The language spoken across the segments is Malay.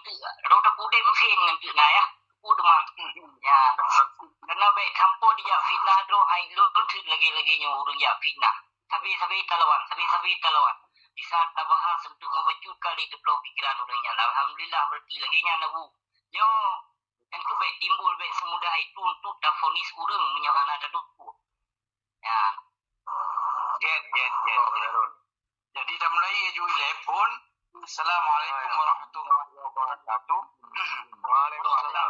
tu roda kudem fin nanti na ya kudman ya karena baik hampo dia fitnah do hai lu tu lagi nyo urang ya fitnah sabi talawan di saat bahas untuk membacut kali deploy pikiran orangnya alhamdulillah berarti lagi nya nabu nyo yang tu baik timbul baik semudah itu untuk dah fonis urang menyahana dadu ya Jet. Jadi dah mulai aju telepon. Assalamualaikum warahmatullahi wabarakatuh. Waalaikumsalam.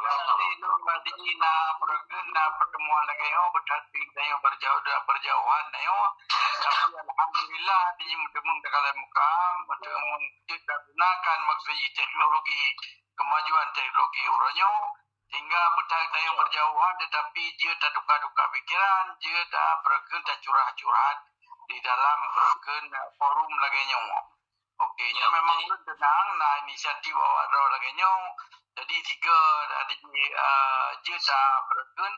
Na pertemuan lagi berhati dan berjauhan tapi alhamdulillah di mendemung dekat muka mendemung kita gunakan maksudnya teknologi kemajuan teknologi uranyo hingga berhati berjauhan tetapi dia tak duka pikiran dia dah berken tak curhat di dalam berken forum lagi Okey, ya, memang belum tenang. Nah, inisiatif awak draw lagi jadi 3 ada juta berken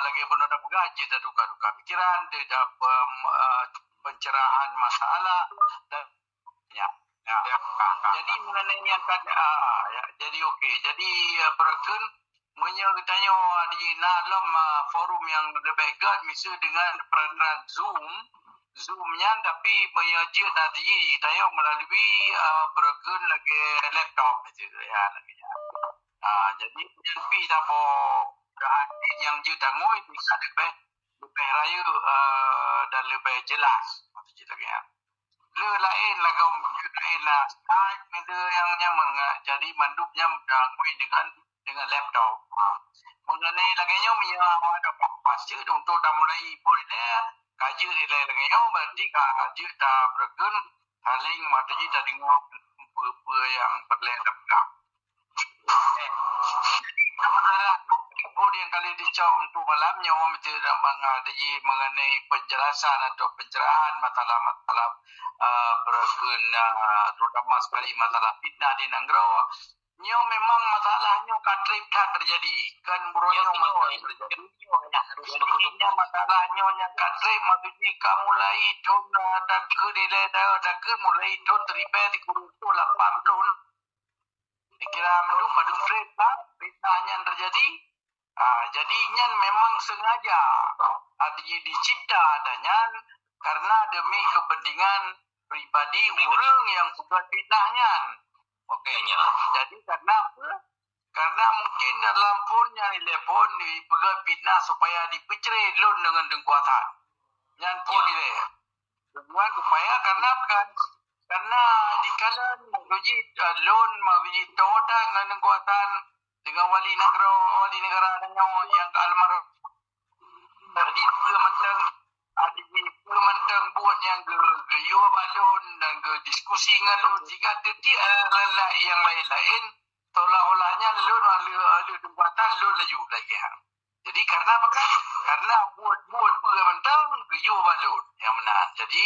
lagi benar pegah juta duka pikiran dia pencerahan masalah dan ya. Jadi mengenai yang tadi jadi okey. Jadi berken menyertanya di dalam forum yang lebih gad misalnya dengan peranan Zoom-nya tapi menyaji tadi kita melalui berken lagi laptop itu ya laginya. Jadi lebih dapat yang juta ngoi bisa lebih rayu dan lebih jelas maksudnya lagi ya. Lain lagi lain lah Skype itu yang jadi mandupnya ngoi dengan laptop. Mengenai lagi ada pasti untuk mulai boleh kaji nilai lagi berarti kaji tak berken saling materi tak dengar apa yang berlendang. Masalah pun yang kali dicau untuk malamnya tidak mengenai mengenai penjelasan atau pencerahan masalah berken terutama sekali masalah fitnah di Nanggro. Nyo memang masalahnya katrip tak terjadi kan buronyo terjadi. Jadi masalahnya yang katrip maksudnya kamu mulai ton dan ke nilai dan ke mulai ton terlibat di kurung 80. Dikira madung trip lah fitnahnya terjadi. Jadinya memang sengaja dicipta adanya karena demi kepentingan pribadi orang yang buat fitnahnya. Okeynya. Jadi karena apa? Karena mungkin dalam phone-nya telefon dipegang fitnah supaya dipeceri loan dengan dengkuatan. Yang phone ini. Dengan supaya karena kan karena di kalan uji loan uji Toyota dengan dengkuatan dengan wali negara yang almarhum tadi mentang mentang buat yang gayua balon dan diskusi dengan lu jika titik adalah yang lain seolah-olahnya lu tempatan lu laju lagi. Jadi karena apa kan? Karena buat mentang gayua balon yang menang. Jadi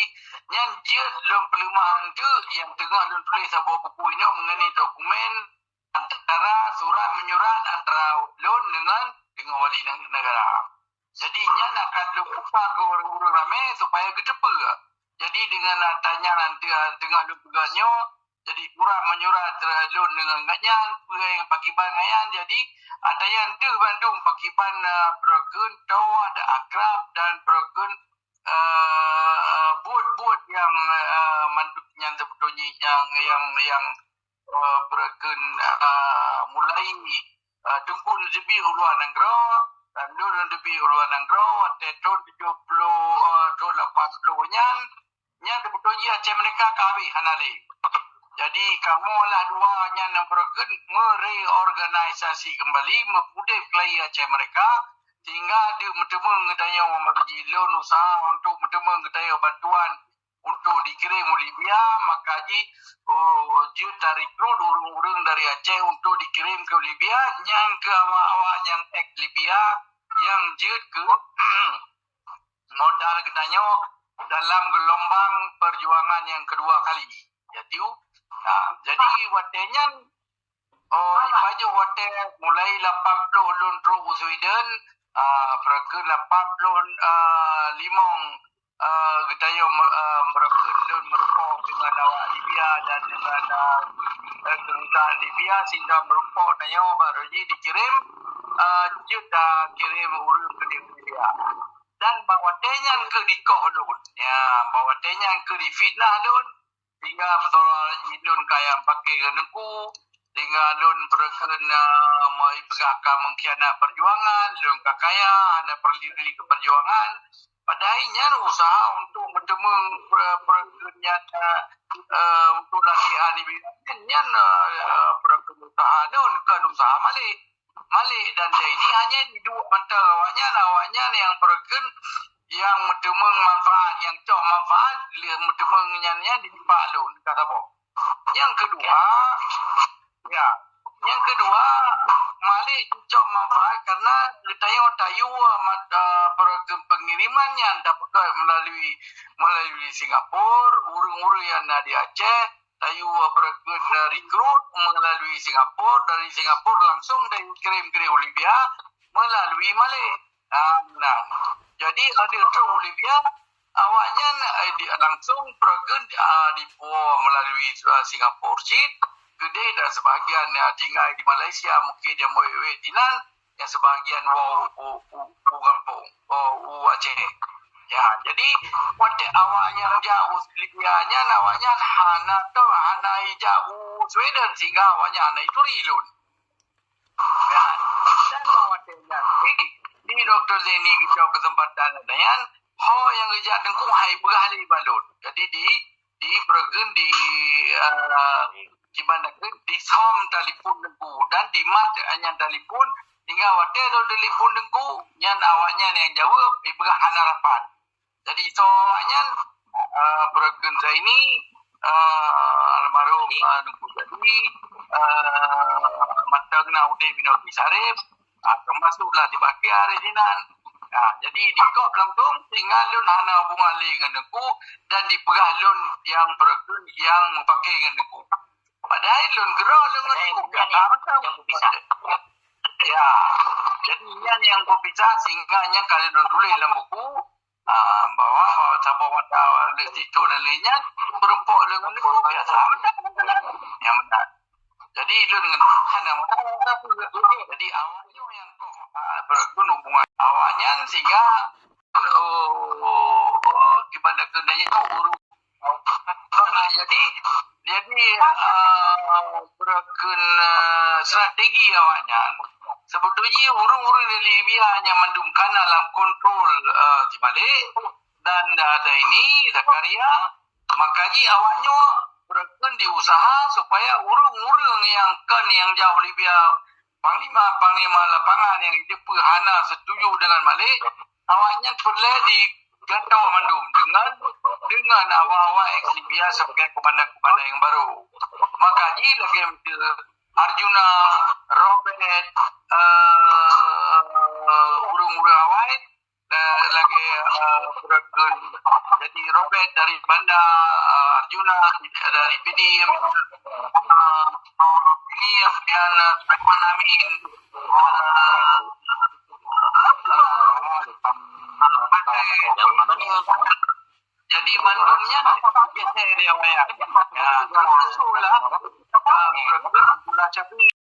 yang dia dalam pelemahan tu yang tengah lu tulis sebuah buku ini mengenai dokumen antara surat menyurat antara loan dengan wali negara. Jadi nyan akan lupa ke orang-orang ramai supaya gedepa. Jadi dengan tanya nanti dengan lupuganya jadi kurang menyurat loan dengan ganyan pakiban ganyan jadi ada yang tu Bandung pakiban berken tau ada akrab dan berken buat yang manduknya sebetulnya yang berken mulai tungkun lebih uluan negara dan lebih uluan negara tahun 70 tahun 80 nya sebetulnya Aceh mereka kahwin hanali. Jadi kamu lah dua yang berken mereorganisasi kembali memudai kelai Aceh mereka sehingga dia bertemu ngedaya loan usaha untuk bertemu ngedaya bantuan untuk dikirim Libya maka dia tarik orang-orang dari Aceh untuk dikirim ke Libya yang ke awak yang Libya yang dia ke modal gedanya dalam gelombang perjuangan yang kedua kali. Jadi watenya ipaju wate mulai 80 lun tru Sweden perke 85 gedaya merupakan dengan awak Libya dan dengan kedutaan Libya sehingga merupok nanya baru dikirim juta kirim urun ke Libya dan bawa tenyan ke dikoh lun ya bawa tenyan ke di fitnah lun sehingga persoalan lun kaya pakai kenengku sehingga lun berkena mai pegakkan mengkhianat perjuangan lun kakaya hanya perlindungi ke perjuangan padahal usaha untuk mentemung perkenyan untuk latihan ini nyan perkenaan lun kan usaha Malik dan Zaidi hanya di dua antara awaknya yang perken yang mentemung manfaat yang cok manfaat mentemung nyannya di Pak Lun kata boh. Yang kedua Malik cok manfaat karena tayu perken pengirimannya dapat melalui Singapura, urung-urung yang ada di Aceh tayu rekrut melalui Singapura, dari Singapura langsung dari kirim ke Libya melalui Malik. Jadi ada ke Libya awaknya langsung pergi melalui Singapura Seat, kedai dan sebahagian tinggal di Malaysia mungkin dia mau Dinan, yang sebahagian kampung Aceh. Ya, jadi waktu awaknya jauh Libya-nya awaknya hana jauh Sweden sehingga awaknya hana itu rilun. Ya, dan bawa dengan di Dr. Zeni kita kesempatan dengan yang kerja dengkung hai berahli balut. Jadi di bergen di gimana di som telefon dengku dan di mat hanya telefon hingga waktu telefon dengku yang awaknya yang jawab ibrah harapan. Jadi soalnya bergen ini almarhum dengku jadi matang udah binot bisarif termasuklah di baki hari dinan. Jadi dikop langsung sehingga lun hana hubungan dengan dengku dan diperah lun yang bergen yang pakai dengan dengku. Padahal lun gerah lun dengku yang berpisah. Ya, jadi yang berpisah sehingga yang kali lun dulu dalam buku bawa cabang mata itu dan lainnya berempok dengan dengku biasa yang benar. Jadi lun dengan hana mata jadi awaknya yang kok bergen hubungan awaknya sehingga gimana kendanya urut jadi bergen strategi awaknya sebetulnya urung-urung di Libya hanya mendungkan dalam kontrol di Malik dan ada ini Zakaria makanya awaknya bergen diusaha supaya urung-urung yang jauh Libya Panglima lapangan yang itu hana setuju dengan Malik awaknya perlu digantau mandum dengan awak-awak ex Libya sebagai komandan-komandan yang baru. Makanya lagi Arjuna, Robert, urung-urung awak lagi bergen. Jadi Robert dari Banda, Arjuna dari PDM, ini yang Sulaiman Amin, jadi mandumnya biasa dia wayang. Ya, masuklah